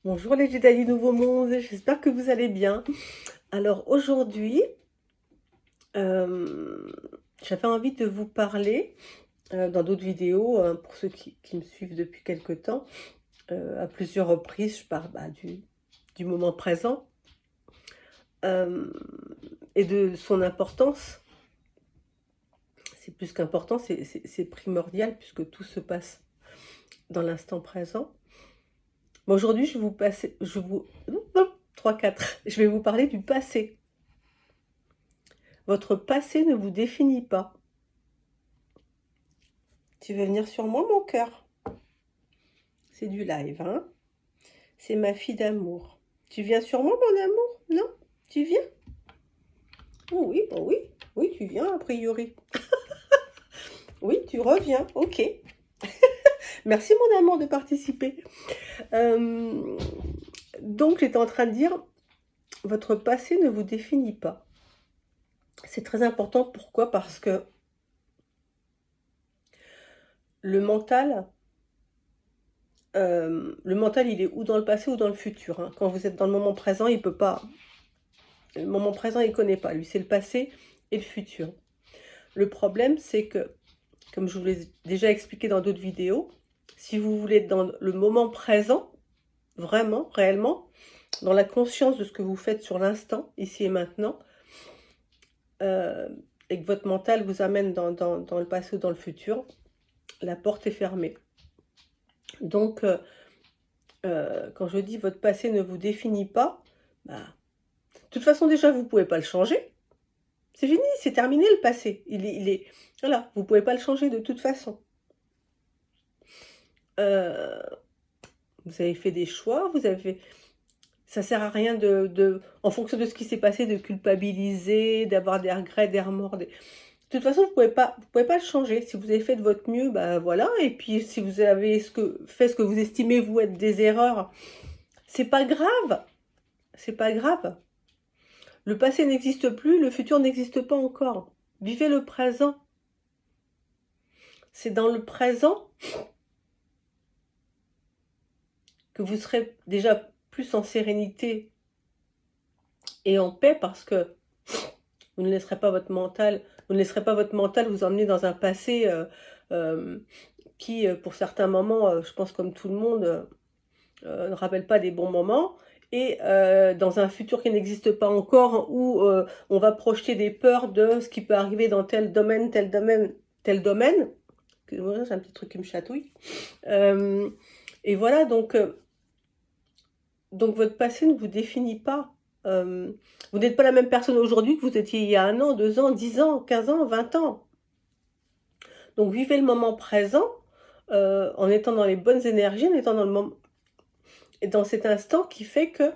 Bonjour les Jedi du Nouveau Monde, j'espère que vous allez bien. Alors aujourd'hui, euh, j'avais envie de vous parler dans d'autres vidéos, pour ceux qui me suivent depuis quelque temps, à plusieurs reprises, je parle du moment présent euh, et de son importance. C'est plus qu'important, c'est primordial puisque tout se passe dans l'instant présent. Bon, aujourd'hui, trois, quatre, je vais vous parler du passé. Votre passé ne vous définit pas. Tu veux venir sur moi, mon cœur? C'est du live, hein? C'est ma fille d'amour. Tu viens sur moi, mon amour? Non? Tu viens? Oh oui, oui, tu viens, a priori. Oui, tu reviens, ok. Merci, mon amour, de participer. Euh, donc, j'étais en train de dire, votre passé ne vous définit pas. C'est très important, pourquoi? Parce que le mental, il est ou dans le passé ou dans le futur, hein. Quand vous êtes dans le moment présent, il peut pas. Le moment présent, il connaît pas. Lui, c'est le passé et le futur. Le problème, c'est que, comme je vous l'ai déjà expliqué dans d'autres vidéos, si vous voulez être dans le moment présent, vraiment, réellement, dans la conscience de ce que vous faites sur l'instant, ici et maintenant, euh, et que votre mental vous amène dans le passé ou dans le futur, la porte est fermée. Donc, quand je dis votre passé ne vous définit pas, bah, de toute façon, déjà, vous ne pouvez pas le changer. C'est fini, c'est terminé le passé. Voilà, vous ne pouvez pas le changer de toute façon. Euh, vous avez fait des choix, ça sert à rien en fonction de ce qui s'est passé, de culpabiliser, d'avoir des regrets, des remords. De toute façon, vous pouvez pas le changer. Si vous avez fait de votre mieux, bah voilà. Et puis, si vous avez fait ce que vous estimez vous être des erreurs, c'est pas grave. C'est pas grave. Le passé n'existe plus, le futur n'existe pas encore. Vivez le présent. C'est dans le présent que vous serez déjà plus en sérénité et en paix, parce que vous ne laisserez pas votre mental, vous emmener dans un passé euh, qui, pour certains moments, je pense comme tout le monde, ne rappelle pas des bons moments. Et dans un futur qui n'existe pas encore, où on va projeter des peurs de ce qui peut arriver dans tel domaine, tel domaine, tel domaine. C'est un petit truc qui me chatouille. Euh, et voilà, donc votre passé ne vous définit pas. Vous n'êtes pas la même personne aujourd'hui que vous étiez il y a 1 an, 2 ans, 10 ans, 15 ans, 20 ans. Donc vivez le moment présent en étant dans les bonnes énergies, en étant dans le moment et dans cet instant qui fait que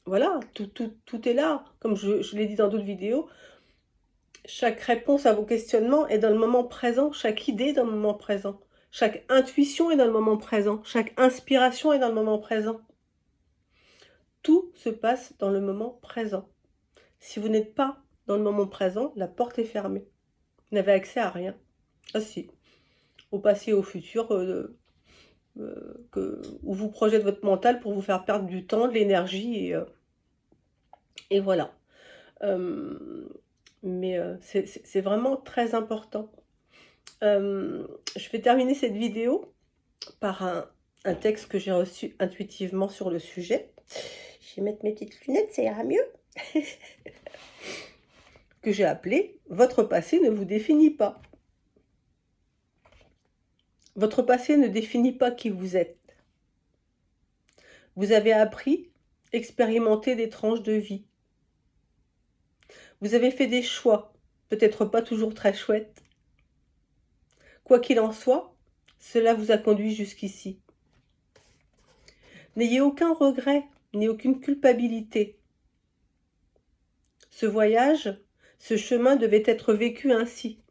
voilà, tout est là. Comme je l'ai dit dans d'autres vidéos, chaque réponse à vos questionnements est dans le moment présent, chaque idée est dans le moment présent, chaque intuition est dans le moment présent, chaque inspiration est dans le moment présent. Tout se passe dans le moment présent. Si vous n'êtes pas dans le moment présent, la porte est fermée. Vous n'avez accès à rien. Ah si, au passé et au futur, où vous projette votre mental pour vous faire perdre du temps, de l'énergie, et voilà. Euh, mais c'est vraiment très important. Je vais terminer cette vidéo par un texte que j'ai reçu intuitivement sur le sujet. Je vais mettre mes petites lunettes, ça ira mieux. Que j'ai appelé « Votre passé ne vous définit pas ». Votre passé ne définit pas qui vous êtes. Vous avez appris, expérimenté des tranches de vie. Vous avez fait des choix, peut-être pas toujours très chouettes. Quoi qu'il en soit, cela vous a conduit jusqu'ici. N'ayez aucun regret, ni aucune culpabilité. Ce voyage, ce chemin devait être vécu ainsi.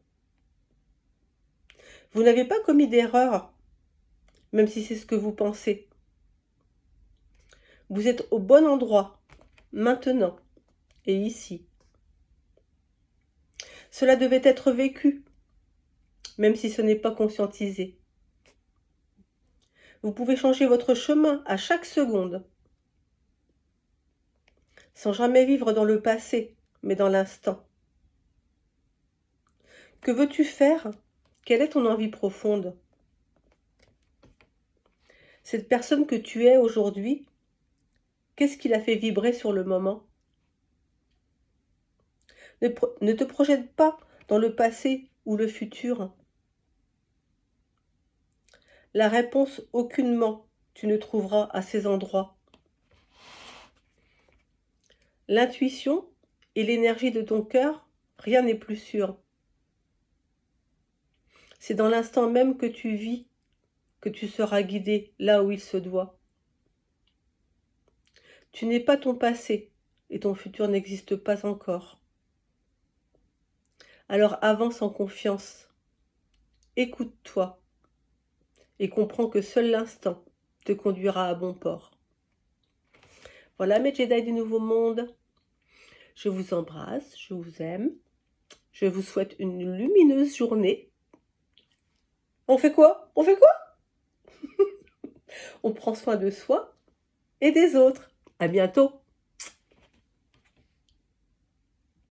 Vous n'avez pas commis d'erreur, même si c'est ce que vous pensez. Vous êtes au bon endroit, maintenant et ici. Cela devait être vécu, même si ce n'est pas conscientisé. Vous pouvez changer votre chemin à chaque seconde, sans jamais vivre dans le passé, mais dans l'instant. Que veux-tu faire? Quelle est ton envie profonde? Cette personne que tu es aujourd'hui, qu'est-ce qui l'a fait vibrer sur le moment? Ne te projette pas dans le passé ou le futur. La réponse, aucunement, tu ne trouveras à ces endroits. L'intuition et l'énergie de ton cœur, rien n'est plus sûr. C'est dans l'instant même que tu vis que tu seras guidé là où il se doit. Tu n'es pas ton passé et ton futur n'existe pas encore. Alors avance en confiance, écoute-toi et comprends que seul l'instant te conduira à bon port. Voilà mes Jedi du Nouveau Monde, je vous embrasse, je vous aime, je vous souhaite une lumineuse journée. On fait quoi? On fait quoi? On prend soin de soi et des autres. À bientôt.